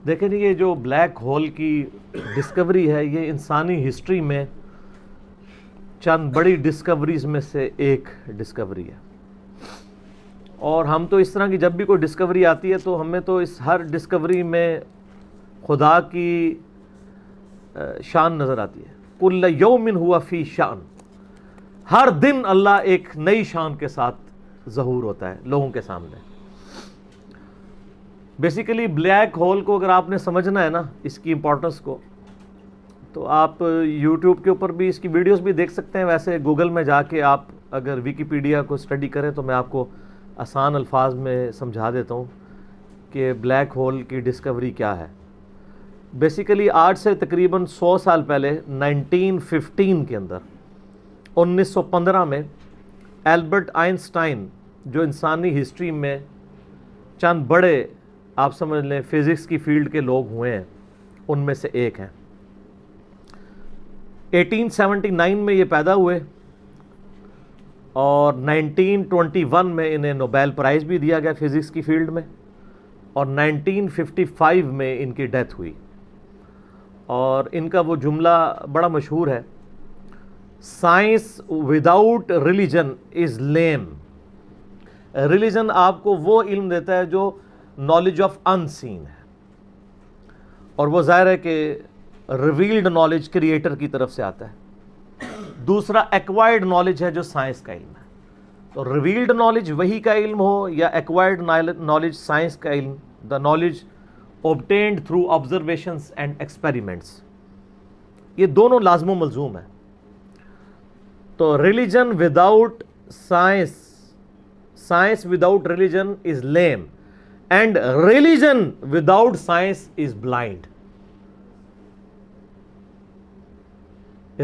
دیکھیں یہ جو بلیک ہول کی ڈسکوری ہے یہ انسانی ہسٹری میں چند بڑی ڈسکوریز میں سے ایک ڈسکوری ہے، اور ہم تو اس طرح کی جب بھی کوئی ڈسکوری آتی ہے تو ہمیں تو اس ہر ڈسکوری میں خدا کی شان نظر آتی ہے۔ کل یوم ہوا فی شان، ہر دن اللہ ایک نئی شان کے ساتھ ظہور ہوتا ہے لوگوں کے سامنے۔ بیسیکلی بلیک ہول کو اگر آپ نے سمجھنا ہے نا، اس کی امپورٹنس کو، تو آپ یوٹیوب کے اوپر بھی اس کی ویڈیوز بھی دیکھ سکتے ہیں، ویسے گوگل میں جا کے آپ اگر ویکیپیڈیا کو اسٹڈی کریں تو میں آپ کو آسان الفاظ میں سمجھا دیتا ہوں کہ بلیک ہول کی ڈسکوری کیا ہے۔ بیسیکلی آج سے تقریباً 100 سال پہلے 1915 کے اندر 1915 میں البرٹ آئنسٹائن جو انسانی ہسٹری میں چند بڑے آپ سمجھ لیں فزکس کی فیلڈ کے لوگ ہوئے ہیں، ان میں سے ایک ہیں۔ 1879 میں یہ پیدا ہوئے اور 1921 میں انہیں نوبیل پرائز بھی دیا گیا فزکس کی فیلڈ میں، اور 1955 میں ان کی ڈیتھ ہوئی۔ اور ان کا وہ جملہ بڑا مشہور ہے، science without religion is lame. Religion آپ کو وہ علم دیتا ہے جو نالج آف ان سین ہے، اور وہ ظاہر ہے کہ ریویلڈ نالج کریٹر کی طرف سے آتا ہے۔ دوسرا ایکوائرڈ نالج ہے جو سائنس کا علم ہے۔ تو ریویلڈ نالج وحی کا علم ہو یا ایکوائرڈ نالج سائنس کا علم، the knowledge obtained through observations and experiments، یہ دونوں لازم و ملزوم ہیں۔ تو religion without science, science without religion is lame، and religion without science is blind.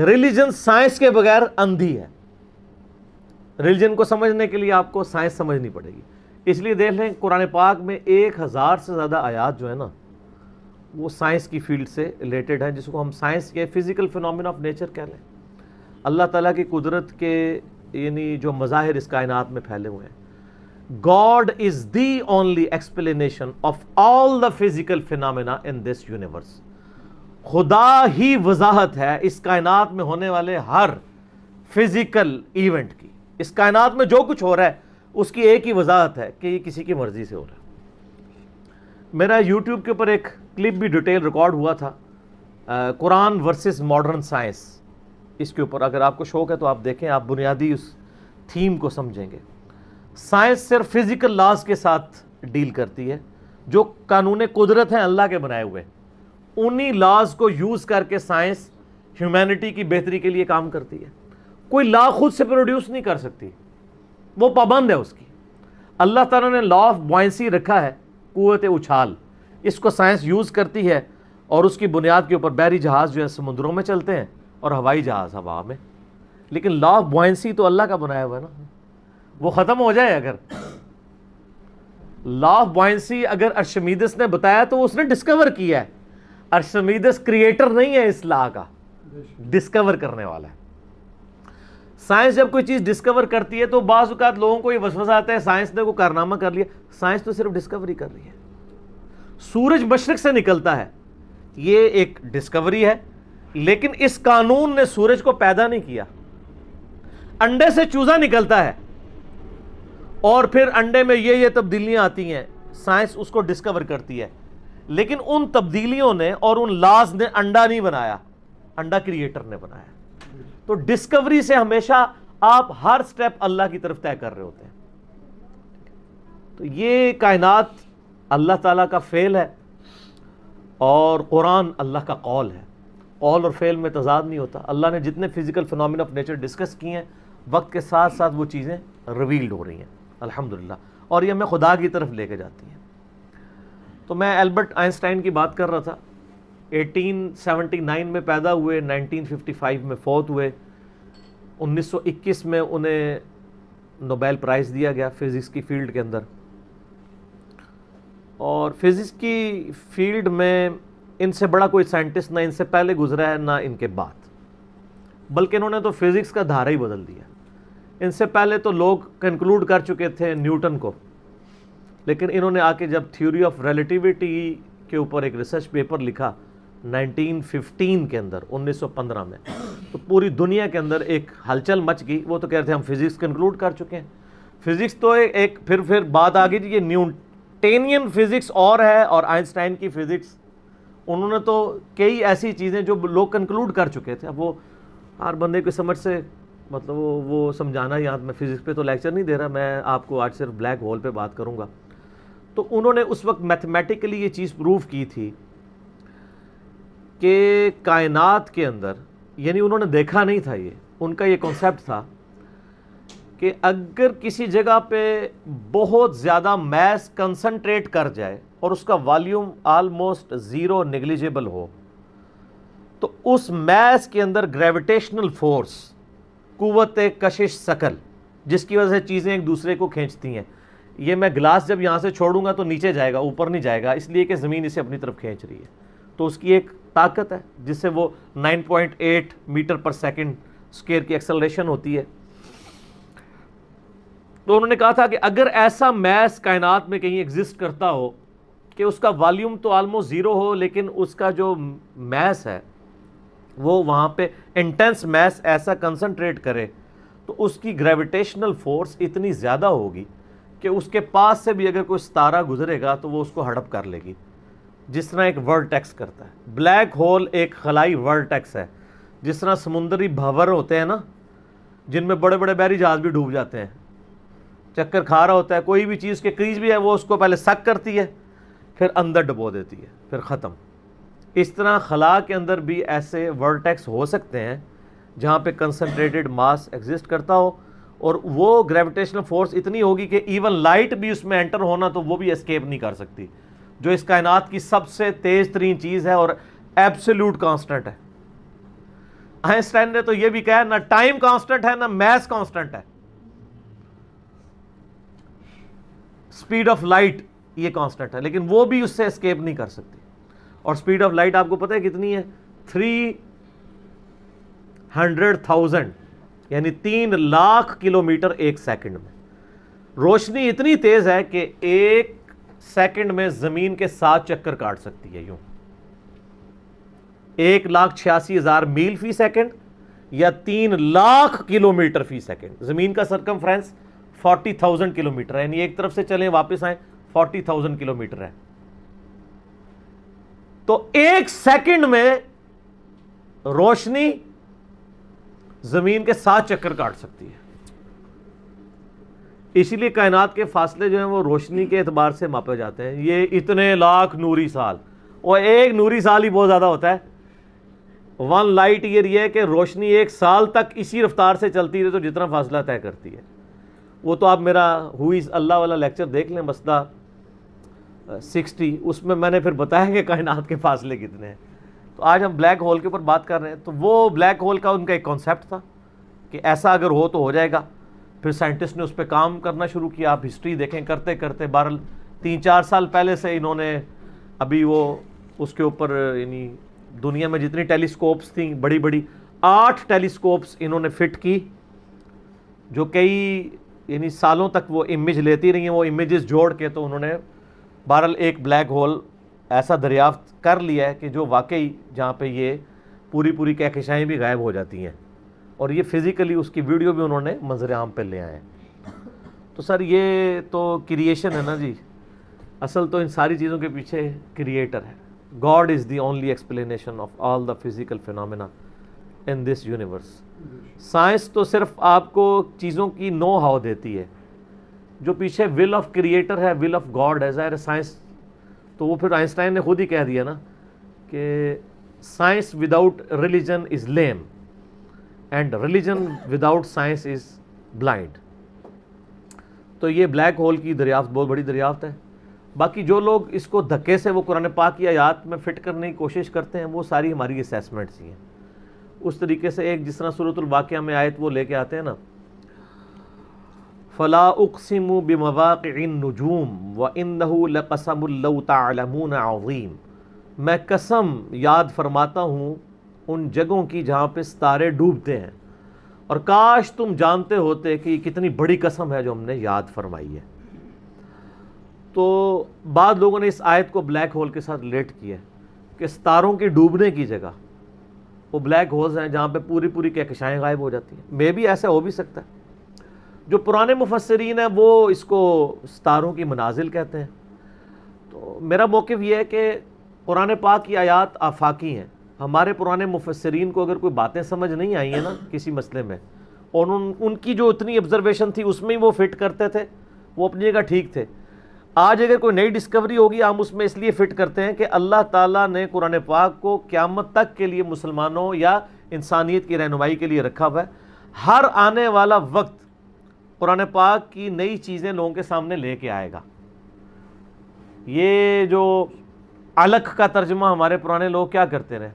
Religion science کے بغیر اندھی ہے۔ ریلیجن کو سمجھنے کے لیے آپ کو سائنس سمجھنی پڑے گی۔ اس لیے دیکھ لیں قرآن پاک میں 1000 سے زیادہ آیات جو ہے نا وہ سائنس کی فیلڈ سے ریلیٹڈ ہیں، جس کو ہم سائنس کے فزیکل فینومینا آف نیچر کہہ لیں۔ اللہ تعالیٰ کی قدرت کے یعنی جو مظاہر اس کائنات میں پھیلے ہوئے ہیں۔ God is the only explanation of all the physical phenomena in this universe۔ خدا ہی وضاحت ہے اس کائنات میں ہونے والے ہر فزیکل ایونٹ کی۔ اس کائنات میں جو کچھ ہو رہا ہے اس کی ایک ہی وضاحت ہے کہ یہ کسی کی مرضی سے ہو رہا ہے۔ میرا یوٹیوب کے اوپر ایک کلپ بھی ڈیٹیل ریکارڈ ہوا تھا، قرآن ورسز ماڈرن سائنس، اس کے اوپر اگر آپ کو شوق ہے تو آپ دیکھیں، آپ بنیادی اس تھیم کو سمجھیں گے۔ سائنس صرف فزیکل لاز کے ساتھ ڈیل کرتی ہے، جو قانون قدرت ہیں اللہ کے بنائے ہوئے، انہی لاز کو یوز کر کے سائنس ہیومینٹی کی بہتری کے لیے کام کرتی ہے۔ کوئی لا خود سے پروڈیوس نہیں کر سکتی، وہ پابند ہے اس کی۔ اللہ تعالیٰ نے لا آف بوائنسی رکھا ہے، قوت اچھال، اس کو سائنس یوز کرتی ہے، اور اس کی بنیاد کے اوپر بحری جہاز جو ہے سمندروں میں چلتے ہیں اور ہوائی جہاز ہوا میں۔ لیکن لا آف بوائنسی تو اللہ کا بنایا ہوا ہے نا، وہ ختم ہو جائے اگر لا آف بوائنسی اگر ارشمیدس نے بتایا تو اس نے ڈسکور کیا ہے۔ ارشمیدس کریٹر نہیں ہے اس لا کا، ڈسکور کرنے والا ہے۔ سائنس جب کوئی چیز ڈسکور کرتی ہے تو بعض اوقات لوگوں کو یہ وسوسہ آتا ہے سائنس نے کوئی کارنامہ کر لیا۔ سائنس تو صرف ڈسکوری کر رہی ہے۔ سورج مشرق سے نکلتا ہے، یہ ایک ڈسکوری ہے، لیکن اس قانون نے سورج کو پیدا نہیں کیا۔ انڈے سے چوزا نکلتا ہے اور پھر انڈے میں یہ تبدیلیاں آتی ہیں، سائنس اس کو ڈسکور کرتی ہے، لیکن ان تبدیلیوں نے اور ان لاز نے انڈا نہیں بنایا، انڈا کریٹر نے بنایا۔ تو ڈسکوری سے ہمیشہ آپ ہر سٹیپ اللہ کی طرف طے کر رہے ہوتے ہیں۔ تو یہ کائنات اللہ تعالیٰ کا فعل ہے اور قرآن اللہ کا قول ہے۔ قول اور فعل میں تضاد نہیں ہوتا۔ اللہ نے جتنے physical phenomena of nature discuss کیے ہیں، وقت کے ساتھ ساتھ وہ چیزیں ریویلڈ ہو رہی ہیں الحمدللہ، اور یہ ہمیں خدا کی طرف لے کے جاتی ہیں۔ تو میں البرٹ آئنسٹائن کی بات کر رہا تھا، 1879 میں پیدا ہوئے، 1955 میں فوت ہوئے، 1921 میں انہیں نوبیل پرائز دیا گیا فزکس کی فیلڈ کے اندر۔ اور فزکس کی فیلڈ میں ان سے بڑا کوئی سائنٹسٹ نہ ان سے پہلے گزرا ہے نہ ان کے بعد، بلکہ انہوں نے تو فزکس کا دھارا ہی بدل دیا۔ ان سے پہلے تو لوگ کنکلوڈ کر چکے تھے نیوٹن کو، لیکن انہوں نے آ کے جب تھیوری آف ریلیٹیوٹی کے اوپر ایک ریسرچ پیپر لکھا 1915 کے اندر، 1915 میں، تو پوری دنیا کے اندر ایک ہلچل مچ گئی. وہ تو کہہ رہے تھے ہم فزکس کنکلوڈ کر چکے ہیں. فزکس تو ایک پھر بات آ گئی تھی، یہ نیوٹینین فزکس اور ہے اور آئنسٹائن کی فزکس، انہوں نے تو کئی ایسی چیزیں جو لوگ کنکلوڈ کر چکے تھے. اب وہ ہر بندے کی سمجھ سے مطلب وہ سمجھانا، یہاں میں فزکس پہ تو لیکچر نہیں دے رہا، میں آپ کو آج صرف بلیک ہول پہ بات کروں گا. تو انہوں نے اس وقت میتھمیٹیکلی یہ چیز پروف کی تھی کہ کائنات کے اندر، یعنی انہوں نے دیکھا نہیں تھا، یہ ان کا یہ کانسیپٹ تھا کہ اگر کسی جگہ پہ بہت زیادہ میس کنسنٹریٹ کر جائے اور اس کا والیوم آلموسٹ زیرو نیگلیجیبل ہو، تو اس میس کے اندر گریویٹیشنل فورس، قوت کشش ثقل، جس کی وجہ سے چیزیں ایک دوسرے کو کھینچتی ہیں. یہ میں گلاس جب یہاں سے چھوڑوں گا تو نیچے جائے گا، اوپر نہیں جائے گا، اس لیے کہ زمین اسے اپنی طرف کھینچ رہی ہے. تو اس کی ایک طاقت ہے جس سے وہ 9.8 میٹر پر سیکنڈ اسکوئر کی ایکسلریشن ہوتی ہے. تو انہوں نے کہا تھا کہ اگر ایسا میس کائنات میں کہیں ایگزسٹ کرتا ہو کہ اس کا والیوم تو آلموسٹ زیرو ہو، لیکن اس کا جو میس ہے وہ وہاں پہ انٹینس میس ایسا کنسنٹریٹ کرے، تو اس کی گریویٹیشنل فورس اتنی زیادہ ہوگی کہ اس کے پاس سے بھی اگر کوئی ستارہ گزرے گا تو وہ اس کو ہڑپ کر لے گی، جس طرح ایک ورٹیکس کرتا ہے. بلیک ہول ایک خلائی ورٹیکس ہے، جس طرح سمندری بھنور ہوتے ہیں نا، جن میں بڑے بڑے بحری جہاز بھی ڈوب جاتے ہیں، چکر کھا رہا ہوتا ہے، کوئی بھی چیز کے قریب بھی ہے وہ اس کو پہلے سک کرتی ہے پھر اندر ڈبو دیتی ہے پھر ختم. اس طرح خلا کے اندر بھی ایسے ورٹیکس ہو سکتے ہیں جہاں پہ کنسنٹریٹڈ ماس ایگزسٹ کرتا ہو، اور وہ گریویٹیشنل فورس اتنی ہوگی کہ ایون لائٹ بھی اس میں انٹر ہونا تو وہ بھی اسکیپ نہیں کر سکتی، جو اس کائنات کی سب سے تیز ترین چیز ہے اور ایبسولوٹ کانسٹنٹ ہے. آئنسٹائن نے تو یہ بھی کہا نہ ٹائم کانسٹنٹ ہے نہ میس کانسٹنٹ ہے، سپیڈ آف لائٹ یہ کانسٹنٹ ہے، لیکن وہ بھی اس سے اسکیپ نہیں کر سکتی. اور سپیڈ آف لائٹ آپ کو پتہ ہے کتنی ہے؟ 300,000 یعنی 3 لاکھ کلومیٹر ایک سیکنڈ میں. روشنی اتنی تیز ہے کہ ایک سیکنڈ میں زمین کے 7 چکر کاٹ سکتی ہے. یوں 1,86,000 میل فی سیکنڈ یا 3 لاکھ کلومیٹر فی سیکنڈ. زمین کا سرکمفرنس 40,000 کلومیٹر ہے، یعنی ایک طرف سے چلیں واپس آئیں 40,000 کلومیٹر ہے. تو ایک سیکنڈ میں روشنی زمین کے 7 چکر کاٹ سکتی ہے. اسی لیے کائنات کے فاصلے جو ہیں وہ روشنی کے اعتبار سے ماپے جاتے ہیں. یہ اتنے لاکھ نوری سال، اور ایک نوری سال ہی بہت زیادہ ہوتا ہے. 1 لائٹ ایئر یہ ہے کہ روشنی ایک سال تک اسی رفتار سے چلتی رہے تو جتنا فاصلہ طے کرتی ہے. وہ تو آپ میرا ہو از اللہ والا لیکچر دیکھ لیں، مسئلہ 60، اس میں نے پھر بتایا کہ کائنات کے فاصلے کتنے ہیں. تو آج ہم بلیک ہول کے اوپر بات کر رہے ہیں. تو وہ بلیک ہول کا ان کا ایک کانسیپٹ تھا کہ ایسا اگر ہو تو ہو جائے گا. پھر سائنٹسٹ نے اس پہ کام کرنا شروع کیا. آپ ہسٹری دیکھیں کرتے کرتے 3-4 سال پہلے سے انہوں نے ابھی وہ اس کے اوپر، یعنی دنیا میں جتنی ٹیلیسکوپس تھیں بڑی بڑی 8 ٹیلیسکوپس انہوں نے فٹ کی، جو کئی یعنی سالوں تک وہ امیج لیتی رہی ہیں. وہ امیجز جوڑ کے تو انہوں نے بہرحال ایک بلیک ہول ایسا دریافت کر لیا ہے کہ جو واقعی جہاں پہ یہ پوری کہکشائیں بھی غائب ہو جاتی ہیں، اور یہ فزیکلی اس کی ویڈیو بھی انہوں نے منظر عام پہ لے آئے ہیں. تو سر یہ تو کریشن ہے نا جی، اصل تو ان ساری چیزوں کے پیچھے کریٹر ہے. God is the only explanation of all the physical phenomena in this universe. Science تو صرف آپ کو چیزوں کی نو ہاؤ دیتی ہے، جو پیچھے ول آف کریٹر ہے، ول آف گاڈ ہے. ظاہر سائنس تو وہ پھر آئنسٹائن نے خود ہی کہہ دیا نا کہ science without religion is lame and religion without science is blind. تو یہ بلیک ہول کی دریافت بہت بڑی دریافت ہے. باقی جو لوگ اس کو دھکے سے وہ قرآن پاک کی آیات میں فٹ کرنے کی کوشش کرتے ہیں، وہ ساری ہماری اسیسمنٹس ہی ہیں. اس طریقے سے ایک جس طرح سورۃ الواقعہ میں آیت وہ لے کے آتے ہیں نا، فلا اقسم بمواقع النجوم وانه لقسم لو تعلمون عظیم. میں قسم یاد فرماتا ہوں ان جگہوں کی جہاں پہ ستارے ڈوبتے ہیں، اور کاش تم جانتے ہوتے کہ یہ کتنی بڑی قسم ہے جو ہم نے یاد فرمائی ہے. تو بعض لوگوں نے اس آیت کو بلیک ہول کے ساتھ ریلیٹ کیا ہے کہ ستاروں کی ڈوبنے کی جگہ وہ بلیک ہولز ہیں جہاں پہ پوری پوری کہکشائیں غائب ہو جاتی ہیں. میں بھی ایسا ہو بھی سکتا ہے. جو پرانے مفسرین ہیں وہ اس کو ستاروں کی منازل کہتے ہیں. تو میرا موقف یہ ہے کہ قرآن پاک کی آیات آفاقی ہیں. ہمارے پرانے مفسرین کو اگر کوئی باتیں سمجھ نہیں آئی ہیں نا کسی مسئلے میں، اور ان کی جو اتنی آبزرویشن تھی اس میں ہی وہ فٹ کرتے تھے، وہ اپنی جگہ ٹھیک تھے. آج اگر کوئی نئی ڈسکوری ہوگی ہم اس میں اس لیے فٹ کرتے ہیں کہ اللہ تعالیٰ نے قرآن پاک کو قیامت تک کے لیے مسلمانوں یا انسانیت کی رہنمائی کے لیے رکھا ہوا ہے. ہر آنے والا وقت قرآن پاک کی نئی چیزیں لوگوں کے سامنے لے کے آئے گا. یہ جو علق کا ترجمہ ہمارے پرانے لوگ کیا کرتے رہے،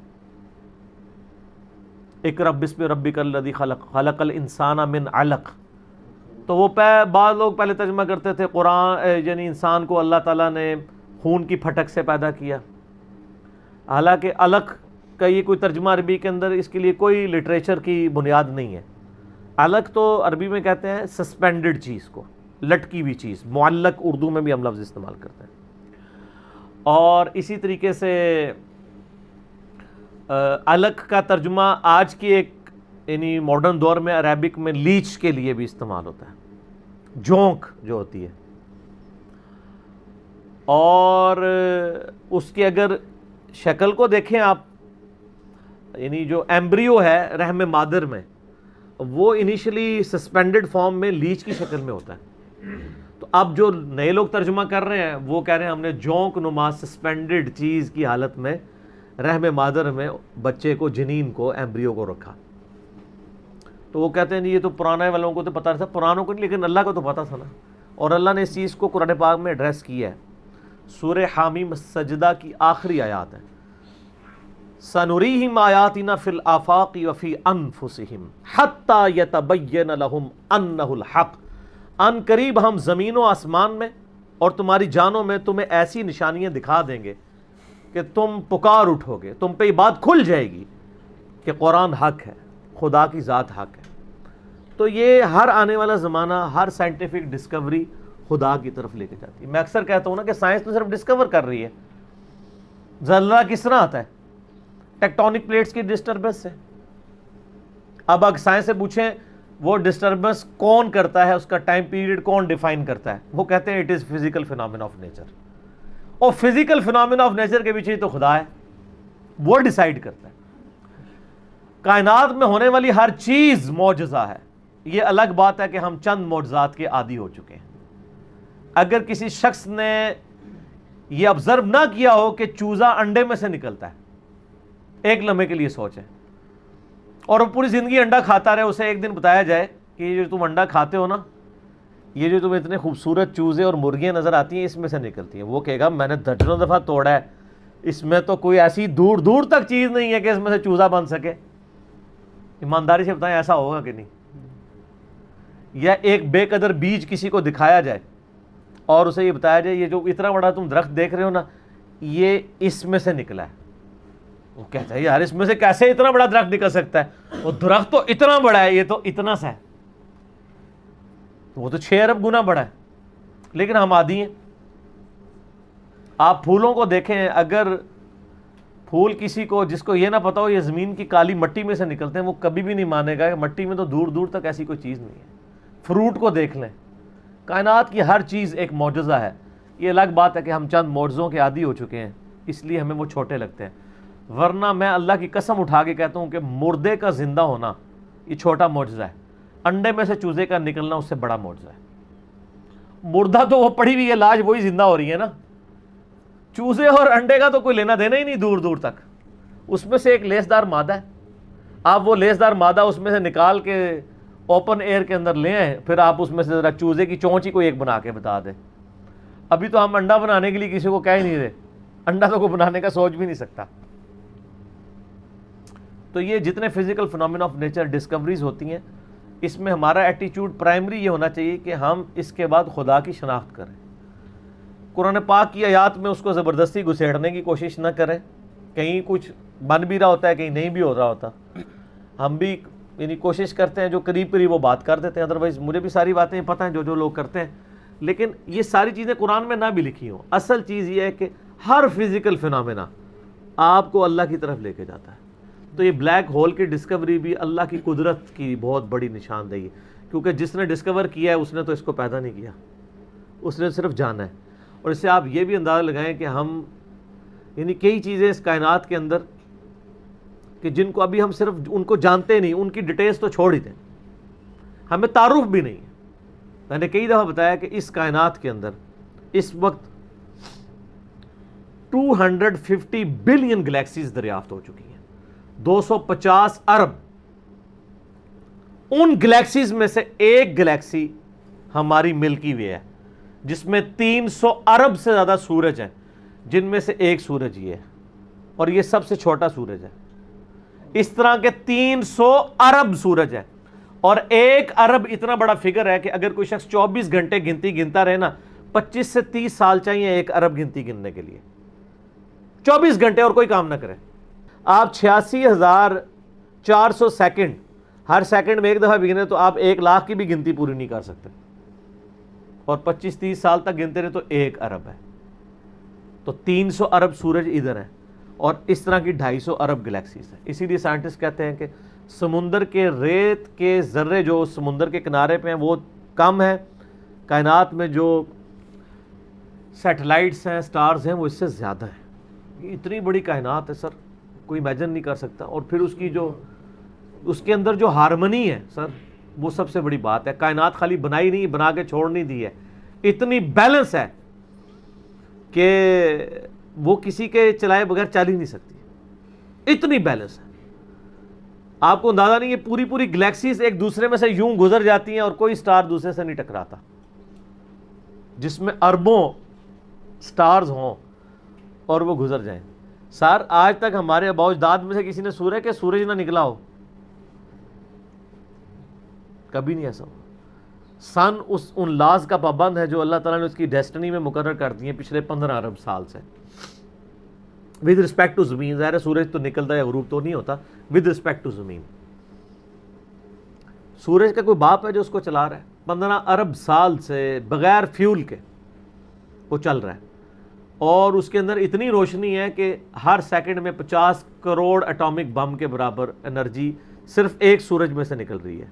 اقرأ بسم ربک الذی خلق خلق الانسان من علق، تو وہ بعض لوگ پہلے ترجمہ کرتے تھے قرآن یعنی انسان کو اللہ تعالیٰ نے خون کی پھٹک سے پیدا کیا. حالانکہ علق کا یہ کوئی ترجمہ عربی کے اندر اس کے لیے کوئی لٹریچر کی بنیاد نہیں ہے. علق تو عربی میں کہتے ہیں سسپینڈڈ چیز کو، لٹکی ہوئی چیز. معلق اردو میں بھی ہم لفظ استعمال کرتے ہیں. اور اسی طریقے سے علق کا ترجمہ آج کی ایک یعنی ماڈرن دور میں عربک میں لیچ کے لیے بھی استعمال ہوتا ہے، جونک جو ہوتی ہے. اور اس کی اگر شکل کو دیکھیں آپ، یعنی جو ایمبریو ہے رحم مادر میں، وہ انیشلی سسپینڈڈ فارم میں لیچ کی شکل میں ہوتا ہے. تو اب جو نئے لوگ ترجمہ کر رہے ہیں وہ کہہ رہے ہیں ہم نے جونک نما سسپینڈڈ چیز کی حالت میں رحم مادر میں بچے کو، جنین کو، ایمبریو کو رکھا. تو وہ کہتے ہیں یہ تو پرانے والوں کو تو پتہ تھا، پرانوں کو نہیں، لیکن اللہ کو تو پتہ تھا نا. اور اللہ نے اس چیز کو قرآن پاک میں ایڈریس کیا ہے. سورہ حامیم سجدہ کی آخری آیات ہیں، سَنُرِيهِمْ آیَاتِنَا فِي الْآفَاقِ وَفِي أَنفُسِهِمْ حَتَّى يَتَبَيَّنَ لَهُمْ أَنَّهُ الْحَقُّ. ان قریب ہم زمین و آسمان میں اور تمہاری جانوں میں تمہیں ایسی نشانیاں دکھا دیں گے کہ تم پکار اٹھو گے، تم پہ یہ بات کھل جائے گی کہ قرآن حق ہے، خدا کی ذات حق ہے. تو یہ ہر آنے والا زمانہ، ہر سائنٹیفک ڈسکوری خدا کی طرف لے کے جاتی ہے. میں اکثر کہتا ہوں نا کہ سائنس تو صرف ڈسکور کر رہی ہے. زلزلہ کس طرح آتا ہے؟ ٹیکٹونک پلیٹس کی ڈسٹربنس سے. اب اگر سائنس سے پوچھیں وہ ڈسٹربنس کون کرتا ہے، اس کا ٹائم پیریڈ کون ڈیفائن کرتا ہے، وہ کہتے ہیں it is physical phenomena of nature. اور فزیکل فینومینا آف نیچر کے پیچھے تو خدا ہے، وہ ڈیسائیڈ کرتا ہے. کائنات میں ہونے والی ہر چیز معجزہ ہے. یہ الگ بات ہے کہ ہم چند معجزات کے عادی ہو چکے ہیں. اگر کسی شخص نے یہ آبزرو نہ کیا ہو کہ چوزا انڈے میں سے نکلتا ہے، ایک لمحے کے لیے سوچیں، اور وہ پوری زندگی انڈا کھاتا رہے، اسے ایک دن بتایا جائے کہ یہ جو تم انڈا کھاتے ہو نا، یہ جو تمہیں اتنے خوبصورت چوزے اور مرغیاں نظر آتی ہیں اس میں سے نکلتی ہیں. وہ کہے گا میں نے درجنوں دفعہ توڑا ہے، اس میں تو کوئی ایسی دور دور تک چیز نہیں ہے کہ اس میں سے چوزا بن سکے. ایمانداری سے بتائیں ایسا ہوگا کہ نہیں؟ یا ایک بے قدر بیج کسی کو دکھایا جائے اور اسے یہ بتایا جائے یہ جو اتنا بڑا تم درخت دیکھ رہے ہو نا، یہ اس میں سے نکلا ہے. وہ کہتا ہے یار اس میں سے کیسے اتنا بڑا درخت نکل سکتا ہے؟ وہ درخت تو اتنا بڑا ہے، یہ تو اتنا سا ہے، وہ تو 6 ارب گنا بڑا ہے. لیکن ہم عادی ہیں. آپ پھولوں کو دیکھیں، اگر پھول کسی کو جس کو یہ نہ پتا ہو یہ زمین کی کالی مٹی میں سے نکلتے ہیں، وہ کبھی بھی نہیں مانے گا کہ مٹی میں تو دور دور تک ایسی کوئی چیز نہیں ہے. فروٹ کو دیکھ لیں، کائنات کی ہر چیز ایک معجزہ ہے. یہ الگ بات ہے کہ ہم چند معجزوں کے عادی ہو چکے ہیں، اس لیے ہمیں وہ چھوٹے لگتے ہیں. ورنہ میں اللہ کی قسم اٹھا کے کہتا ہوں کہ مردے کا زندہ ہونا یہ چھوٹا معجزہ ہے. انڈے میں سے چوزے کا نکلنا اس سے بڑا معجزہ ہے. مردہ تو وہ پڑی ہوئی ہے لاش، وہی زندہ ہو رہی ہے نا. چوزے اور انڈے کا تو کوئی لینا دینا ہی نہیں دور دور تک. اس میں سے ایک لیسدار مادہ ہے، آپ وہ لیسدار مادہ اس میں سے نکال کے اوپن ایئر کے اندر لے آئیں، پھر آپ اس میں سے ذرا چوزے کی چونچ ہی کوئی ایک بنا کے بتا دیں. ابھی تو ہم انڈا بنانے کے لیے کسی کو کہہ ہی نہیں رہے، انڈا تو کوئی بنانے کا سوچ بھی نہیں سکتا. تو یہ جتنے physical phenomena of nature discoveries ہوتی ہیں، اس میں ہمارا ایٹیچیوڈ پرائمری یہ ہونا چاہیے کہ ہم اس کے بعد خدا کی شناخت کریں. قرآن پاک کی آیات میں اس کو زبردستی گھسیڑنے کی کوشش نہ کریں. کہیں کچھ بن بھی رہا ہوتا ہے، کہیں نہیں بھی ہو رہا ہوتا. ہم بھی یعنی کوشش کرتے ہیں جو قریب قریب وہ بات کر دیتے ہیں. ادروائز مجھے بھی ساری باتیں پتہ ہیں جو لوگ کرتے ہیں، لیکن یہ ساری چیزیں قرآن میں نہ بھی لکھی ہوں، اصل چیز یہ ہے کہ ہر فزیکل فینومینا آپ کو اللہ کی طرف لے کے جاتا ہے. تو یہ بلیک ہول کی ڈسکوری بھی اللہ کی قدرت کی بہت بڑی نشاندہی ہے، کیونکہ جس نے ڈسکور کیا ہے اس نے تو اس کو پیدا نہیں کیا، اس نے صرف جانا ہے. اور اس سے آپ یہ بھی اندازہ لگائیں کہ ہم یعنی کئی چیزیں اس کائنات کے اندر کہ جن کو ابھی ہم صرف ان کو جانتے نہیں، ان کی ڈیٹیلز تو چھوڑ ہی دیں، ہمیں تعارف بھی نہیں ہے. میں نے کئی دفعہ بتایا کہ اس کائنات کے اندر اس وقت 250 بلین گلیکسیز دریافت ہو چکی ہیں، 250 ارب. ان گلیکسیز میں سے ایک گلیکسی ہماری ملکی وے ہے، جس میں 300 ارب سے زیادہ سورج ہیں، جن میں سے ایک سورج یہ ہے، اور یہ سب سے چھوٹا سورج ہے. اس طرح کے 300 ارب سورج ہے، اور ایک ارب اتنا بڑا فگر ہے کہ اگر کوئی شخص 24 گھنٹے گنتی گنتا رہے نا، 25 سے 30 سال چاہیے ایک ارب گنتی گننے کے لیے. 24 گھنٹے اور کوئی کام نہ کرے. آپ 86,400 سیکنڈ، ہر سیکنڈ میں ایک دفعہ بھی گنے تو آپ 1,00,000 کی بھی گنتی پوری نہیں کر سکتے، اور 25-30 سال تک گنتے رہے تو 1 ارب ہے. تو 300 ارب سورج ادھر ہے، اور اس طرح کی 250 ارب گلیکسیز ہیں. اسی لیے سائنٹسٹ کہتے ہیں کہ سمندر کے ریت کے ذرے جو سمندر کے کنارے پہ ہیں وہ کم ہے، کائنات میں جو سیٹلائٹس ہیں، سٹارز ہیں، وہ اس سے زیادہ ہیں. یہ اتنی بڑی کائنات ہے سر، کوئی امیجن نہیں کر سکتا. اور پھر اس کی جو اس کے اندر جو ہارمنی ہے سر، وہ سب سے بڑی بات ہے. کائنات خالی بنائی نہیں، بنا کے چھوڑ نہیں دی ہے، اتنی بیلنس ہے کہ وہ کسی کے چلائے بغیر چل ہی نہیں سکتی، اتنی بیلنس ہے. آپ کو اندازہ نہیں، یہ پوری پوری گلیکسیز ایک دوسرے میں سے یوں گزر جاتی ہیں اور کوئی سٹار دوسرے سے نہیں ٹکراتا، جس میں اربوں سٹارز ہوں اور وہ گزر جائیں. سر آج تک ہمارے آباء و اجداد میں سے کسی نے سورہ کہ سورج نہ نکلا ہو؟ کبھی نہیں ایسا ہوا. سن ان لاز کا پابند ہے جو اللہ تعالیٰ نے اس کی ڈیسٹنی میں مقرر کر دی ہیں پچھلے 15 ارب سال سے. ود رسپیکٹ ٹو زمین، ظاہر ہے سورج تو نکلتا ہے، غروب تو نہیں ہوتا. ود رسپیکٹ ٹو زمین، سورج کا کوئی باپ ہے جو اس کو چلا رہا ہے؟ 15 ارب سال سے بغیر فیول کے وہ چل رہا ہے، اور اس کے اندر اتنی روشنی ہے کہ ہر سیکنڈ میں 50 کروڑ اٹامک بم کے برابر انرجی صرف ایک سورج میں سے نکل رہی ہے.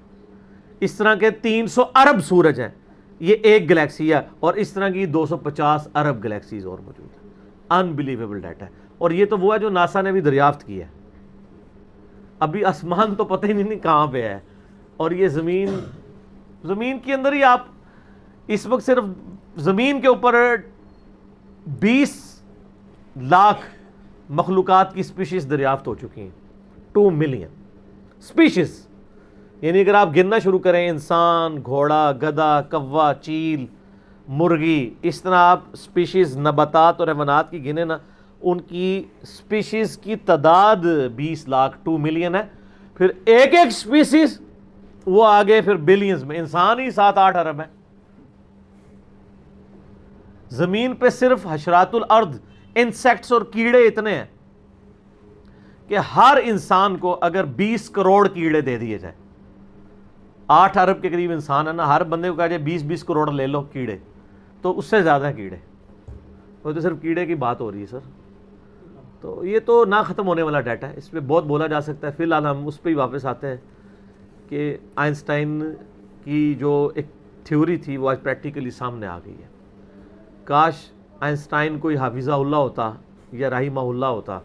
اس طرح کے 300 ارب سورج ہیں، یہ ایک گلیکسی ہے، اور اس طرح کی 250 ارب گلیکسیز اور موجود ہیں. انبلیویبل ڈیٹا ہے. اور یہ تو وہ ہے جو ناسا نے بھی دریافت کیا ہے. ابھی آسمان تو پتہ ہی نہیں کہاں پہ ہے، اور یہ زمین کے اندر ہی آپ اس وقت صرف زمین کے اوپر 20 لاکھ مخلوقات کی سپیشیز دریافت ہو چکی ہیں. 2 ملین سپیشیز، یعنی اگر آپ گننا شروع کریں، انسان، گھوڑا، گدھا، کوا، چیل، مرغی، اس طرح آپ سپیشیز نباتات اور حیوانات کی گنے نا، ان کی سپیشیز کی تعداد 20 لاکھ 2 ملین ہے. پھر ایک ایک سپیشیز وہ آگے پھر بلینز میں، انسان ہی 7-8 ارب ہے. زمین پہ صرف حشرات الارض، انسیکٹس اور کیڑے اتنے ہیں کہ ہر انسان کو اگر 20 کروڑ کیڑے دے دیے جائیں، 8 ارب کے قریب انسان ہے نا، ہر بندے کو کہا جائے 20 کروڑ لے لو کیڑے، تو اس سے زیادہ کیڑے. وہ تو صرف کیڑے کی بات ہو رہی ہے سر. تو یہ تو نہ ختم ہونے والا ڈیٹا ہے، اس پہ بہت بولا جا سکتا ہے. فی الحال ہم اس پہ ہی واپس آتے ہیں کہ آئنسٹائن کی جو ایک تھیوری تھی وہ آج پریکٹیکلی سامنے آ گئی ہے. کاش آئنسٹائن کوئی حافظہ اللہ ہوتا یا رحمہ اللہ ہوتا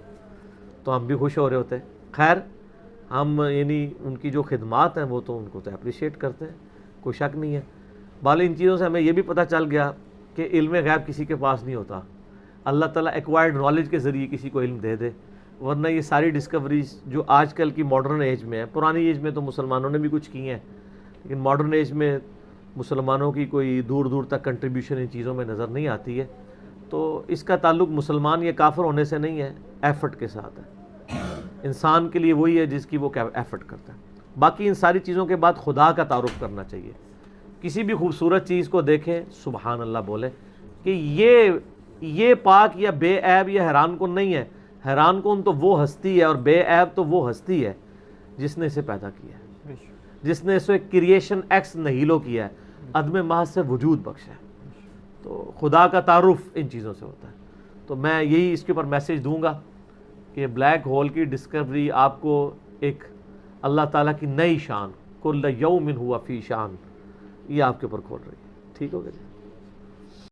تو ہم بھی خوش ہو رہے ہوتے. خیر، ہم یعنی ان کی جو خدمات ہیں وہ تو ان کو تو اپریشیٹ کرتے ہیں، کوئی شک نہیں ہے. بالے ان چیزوں سے ہمیں یہ بھی پتہ چل گیا کہ علم غیب کسی کے پاس نہیں ہوتا. اللہ تعالیٰ ایکوائرڈ نالج کے ذریعے کسی کو علم دے دے، ورنہ یہ ساری ڈسکوریز جو آج کل کی ماڈرن ایج میں ہے، پرانی ایج میں تو مسلمانوں نے بھی کچھ کی ہیں، لیکن ماڈرن ایج میں مسلمانوں کی کوئی دور دور تک کنٹریبیوشن ان چیزوں میں نظر نہیں آتی ہے. تو اس کا تعلق مسلمان یا کافر ہونے سے نہیں ہے، ایفرٹ کے ساتھ ہے. انسان کے لیے وہی ہے جس کی وہ ایفرٹ کرتا ہے. باقی ان ساری چیزوں کے بعد خدا کا تعارف کرنا چاہیے. کسی بھی خوبصورت چیز کو دیکھیں سبحان اللہ بولیں کہ یہ پاک یا بے عیب یا حیران کن نہیں ہے. حیران کن تو وہ ہستی ہے اور بے عیب تو وہ ہستی ہے جس نے اسے پیدا کیا ہے، جس نے اسے کریشن ایکس نہیلو کیا ہے، عدم محض سے وجود بخشا ہے. تو خدا کا تعارف ان چیزوں سے ہوتا ہے. تو میں یہی اس کے اوپر میسیج دوں گا کہ بلیک ہول کی ڈسکوری آپ کو ایک اللہ تعالیٰ کی نئی شان، کل یوم ہوا فی شان، یہ آپ کے اوپر کھول رہی ہے. ٹھیک ہو گیا جی.